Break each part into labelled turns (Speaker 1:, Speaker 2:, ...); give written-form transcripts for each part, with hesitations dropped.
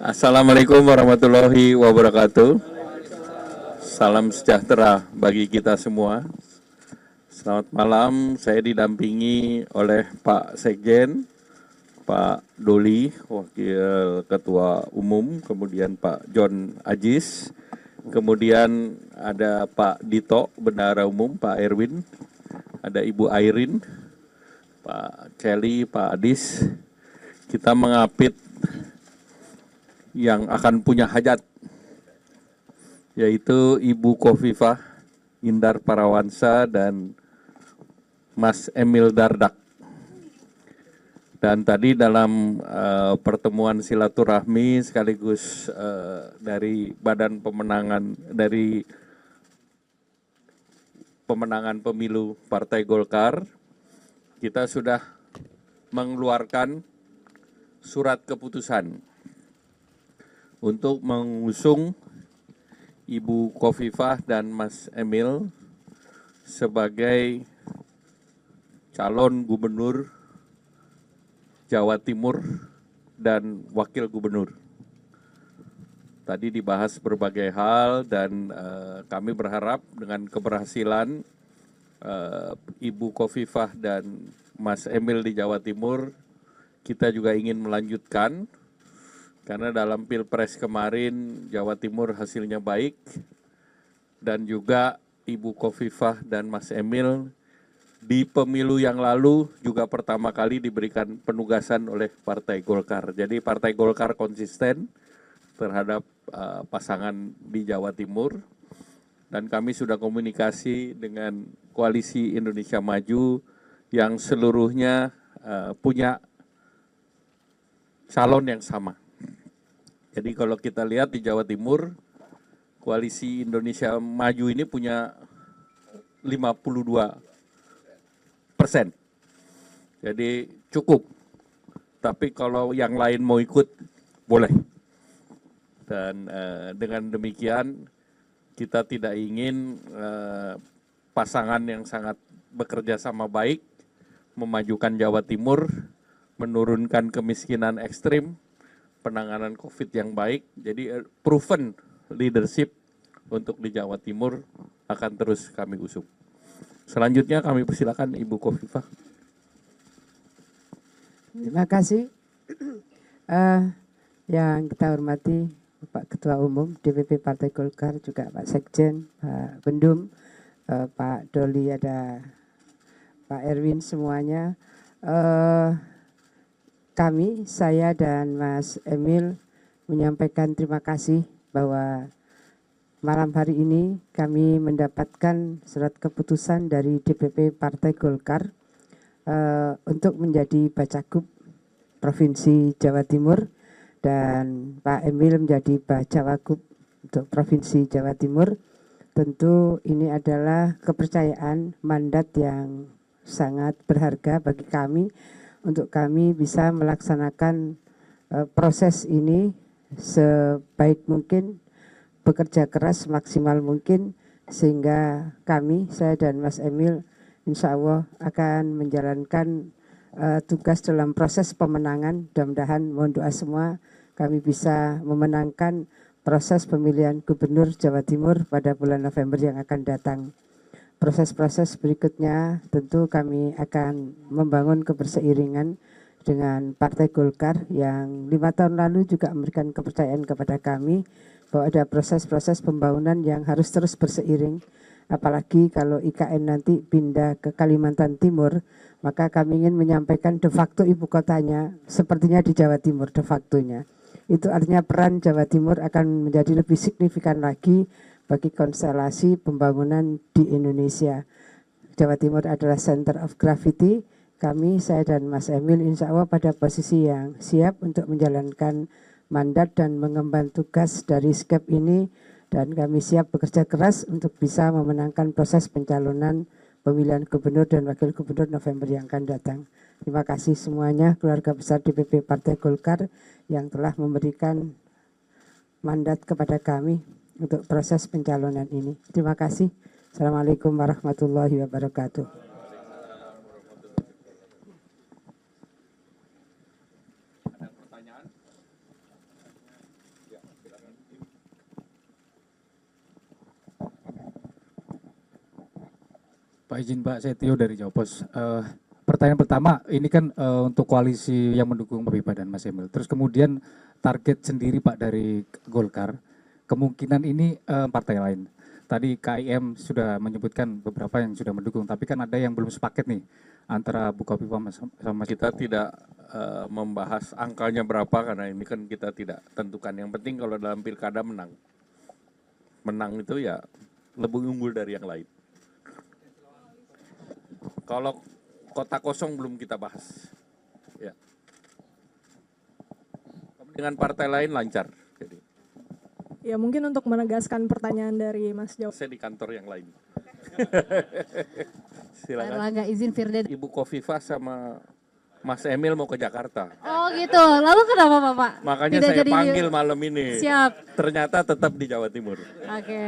Speaker 1: Assalamualaikum warahmatullahi wabarakatuh. Salam sejahtera bagi kita semua. Selamat malam, saya didampingi oleh Pak Sekjen, Pak Doli, Wakil Ketua Umum, kemudian Pak John Ajis, kemudian ada Pak Dito, Bendahara Umum, Pak Erwin, ada Ibu Airin, Pak Celi, Pak Adis. Kita mengapit yang akan punya hajat, yaitu Ibu Khofifah Indar Parawansa dan Mas Emil Dardak. Dan tadi dalam pertemuan silaturahmi sekaligus dari Badan Pemenangan dari Pemenangan Pemilu Partai Golkar, kita sudah mengeluarkan surat keputusan untuk mengusung Ibu Khofifah dan Mas Emil sebagai calon gubernur Jawa Timur dan wakil gubernur. Tadi dibahas berbagai hal dan kami berharap dengan keberhasilan Ibu Khofifah dan Mas Emil di Jawa Timur, kita juga ingin melanjutkan. Karena dalam Pilpres kemarin Jawa Timur hasilnya baik dan juga Ibu Khofifah dan Mas Emil di pemilu yang lalu juga pertama kali diberikan penugasan oleh Partai Golkar. Jadi Partai Golkar konsisten terhadap pasangan di Jawa Timur dan kami sudah komunikasi dengan Koalisi Indonesia Maju yang seluruhnya punya calon yang sama. Jadi kalau kita lihat di Jawa Timur, Koalisi Indonesia Maju ini punya 52%. Jadi cukup. Tapi kalau yang lain mau ikut, boleh. Dan dengan demikian, kita tidak ingin pasangan yang sangat bekerja sama baik, memajukan Jawa Timur, menurunkan kemiskinan ekstrim, penanganan COVID yang baik, jadi proven leadership untuk di Jawa Timur akan terus kami usung. Selanjutnya kami persilakan Ibu Khofifah.
Speaker 2: Terima kasih. Yang kita hormati Pak Ketua Umum DPP Partai Golkar, juga Pak Sekjen, Pak Bendum, Pak Doli, ada Pak Erwin, semuanya. Saya dan Mas Emil menyampaikan terima kasih bahwa malam hari ini kami mendapatkan surat keputusan dari DPP Partai Golkar untuk menjadi Bacagub Provinsi Jawa Timur dan Pak Emil menjadi Bacawagub untuk Provinsi Jawa Timur. Tentu ini adalah kepercayaan, mandat yang sangat berharga bagi kami untuk kami bisa melaksanakan proses ini sebaik mungkin, bekerja keras maksimal mungkin, sehingga kami, saya dan Mas Emil, insya Allah akan menjalankan tugas dalam proses pemenangan. Mudah-mudahan mohon doa semua kami bisa memenangkan proses pemilihan gubernur Jawa Timur pada bulan November yang akan datang. Proses-proses berikutnya tentu kami akan membangun keberseiringan dengan Partai Golkar yang 5 tahun lalu juga memberikan kepercayaan kepada kami bahwa ada proses-proses pembangunan yang harus terus berseiring. Apalagi kalau IKN nanti pindah ke Kalimantan Timur, maka kami ingin menyampaikan de facto ibu kotanya sepertinya di Jawa Timur de factonya. Itu artinya peran Jawa Timur akan menjadi lebih signifikan lagi bagi konstelasi pembangunan di Indonesia. Jawa Timur adalah center of gravity. Kami, saya dan Mas Emil, insya Allah pada posisi yang siap untuk menjalankan mandat dan mengemban tugas dari SKEP ini, dan kami siap bekerja keras untuk bisa memenangkan proses pencalonan pemilihan gubernur dan wakil gubernur November yang akan datang. Terima kasih semuanya, keluarga besar DPP Partai Golkar yang telah memberikan mandat kepada kami untuk proses pencalonan ini. Terima kasih. Assalamualaikum warahmatullahi wabarakatuh.
Speaker 3: Pak izin Pak Setio dari Jawa Pos. Pertanyaan pertama, ini kan untuk koalisi yang mendukung Pak Viva dan Mas Emil. Terus kemudian target sendiri Pak dari Golkar, kemungkinan ini partai lain. Tadi KIM sudah menyebutkan beberapa yang sudah mendukung, tapi kan ada yang belum sepaket nih antara Bukoviva sama
Speaker 1: Kita tidak membahas angkanya berapa karena ini kan kita tidak tentukan. Yang penting kalau dalam pilkada menang. Menang itu ya lebih unggul dari yang lain. Kalau kota kosong belum kita bahas. Ya. Dengan partai lain lancar. Jadi
Speaker 4: Ya mungkin untuk menegaskan pertanyaan dari Mas Jawa.
Speaker 1: saya di kantor yang lain.
Speaker 5: Pak
Speaker 1: Silakan.
Speaker 5: Erlangga izin Firda.
Speaker 1: Ibu Kofifa sama Mas Emil mau ke Jakarta.
Speaker 5: Oh gitu, lalu kenapa Bapak?
Speaker 1: Makanya
Speaker 5: Tidak
Speaker 1: saya
Speaker 5: jadi-
Speaker 1: panggil malam ini.
Speaker 5: Siap.
Speaker 1: Ternyata tetap di Jawa Timur.
Speaker 5: Oke.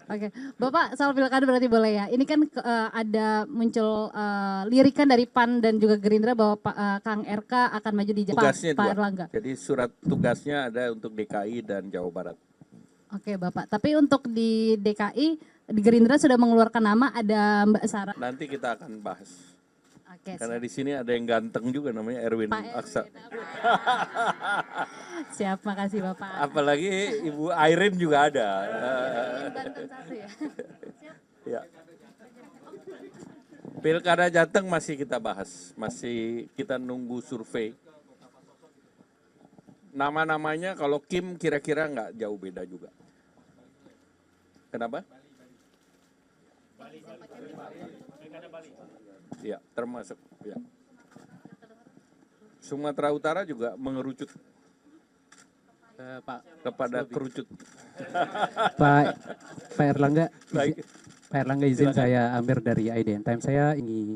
Speaker 5: Oke, Bapak soal pilkada berarti boleh ya. Ini kan ada muncul lirikan dari PAN dan juga Gerindra bahwa Kang RK akan maju di Jakarta.
Speaker 1: Tugasnya
Speaker 5: Pak
Speaker 1: dua.
Speaker 5: Erlangga.
Speaker 1: Jadi surat tugasnya ada untuk DKI dan Jawa Barat.
Speaker 5: Oke Bapak, tapi untuk di DKI, di Gerindra sudah mengeluarkan nama ada Mbak Sarah.
Speaker 1: Nanti kita akan bahas.
Speaker 5: Oke,
Speaker 1: Karena di sini ada yang ganteng juga namanya Erwin
Speaker 5: Pak
Speaker 1: Aksa.
Speaker 5: siap, makasih Bapak.
Speaker 1: Apalagi Ibu Airin juga ada.
Speaker 5: Banten satu ya.
Speaker 1: Ya. Pilkada Jateng masih kita bahas, masih kita nunggu survei. Nama-namanya kalau Kim kira-kira nggak jauh beda juga. Kenapa? Ya, termasuk. Ya. Sumatera Utara juga mengerucut
Speaker 3: Pak
Speaker 1: kepada kerucut.
Speaker 3: Pak Erlangga,
Speaker 1: Baik.
Speaker 3: Pak Erlangga izin saya Amir dari IDN Time. Saya ingin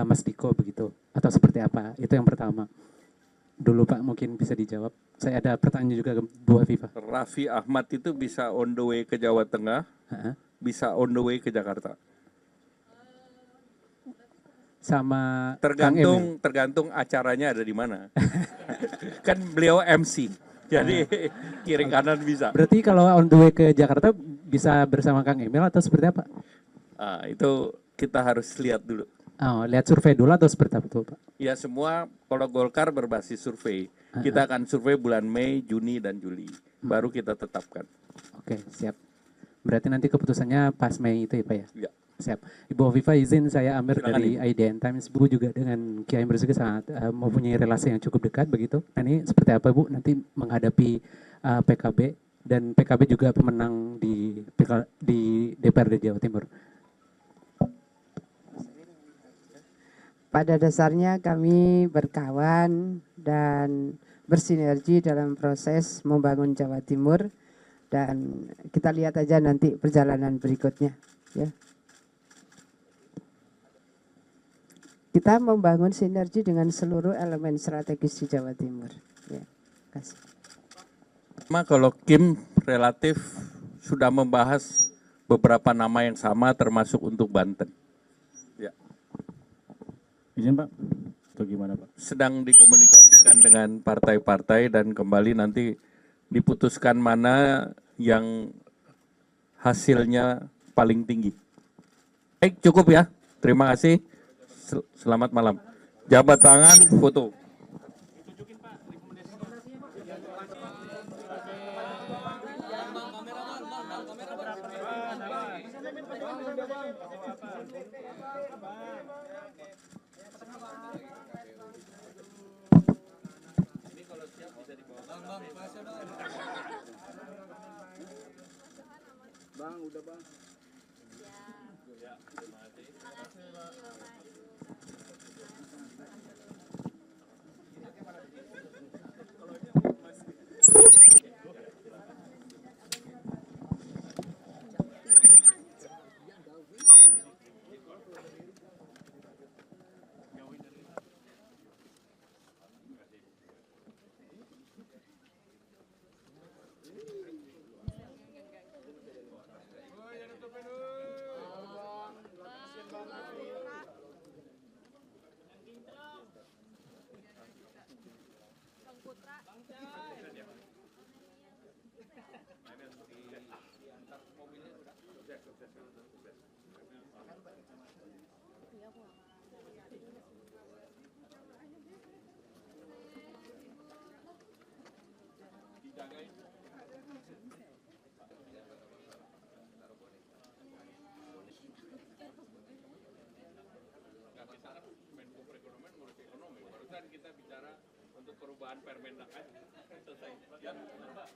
Speaker 3: Mas Diko begitu atau seperti apa? Itu yang pertama. Dulu Pak mungkin bisa dijawab. Saya ada pertanyaan juga ke Bu Afifah.
Speaker 1: Raffi Ahmad itu bisa on the way ke Jawa Tengah, bisa on the way ke Jakarta.
Speaker 3: Sama Kang Emil.
Speaker 1: Tergantung acaranya ada di mana. Kan beliau MC, jadi kiri kanan bisa.
Speaker 3: Berarti kalau on the way ke Jakarta bisa bersama Kang Emil atau seperti apa?
Speaker 1: Ah, itu kita harus lihat dulu.
Speaker 3: Oh, lihat survei dulu atau seperti apa tuh Pak?
Speaker 1: Ya semua kalau Golkar berbasis survei. Kita akan survei bulan Mei, Juni, dan Juli. Baru kita tetapkan.
Speaker 3: Oke, siap. Berarti nanti keputusannya pas Mei itu ya Pak ya?
Speaker 1: Ya.
Speaker 3: Siap. Ibu Hovifa izin saya Amir
Speaker 1: Silakan,
Speaker 3: dari IDN Times. Bu juga dengan Kiai Bersih sangat mempunyai relasi yang cukup dekat begitu. Nah, ini seperti apa Bu nanti menghadapi PKB dan PKB juga pemenang di DPRD Jawa Timur.
Speaker 2: Pada dasarnya kami berkawan dan bersinergi dalam proses membangun Jawa Timur dan kita lihat aja nanti perjalanan berikutnya ya. Kita membangun sinergi dengan seluruh elemen strategis di Jawa Timur ya. Kasih.
Speaker 1: Kalau Kim relatif sudah membahas beberapa nama yang sama termasuk untuk Banten. Ya.
Speaker 3: Izin Pak, atau gimana Pak?
Speaker 1: Sedang dikomunikasikan dengan partai-partai dan kembali nanti diputuskan mana yang hasilnya paling tinggi. Baik, cukup ya. Terima kasih. Selamat malam. Jabat tangan, foto.
Speaker 6: Bang, udah bang.
Speaker 1: Dijagain. Nggak bisa Menko Perekonomian ngurus ekonomi. Barusan kita bicara untuk perubahan Permendak aja. Selesai. Ya, Mbak.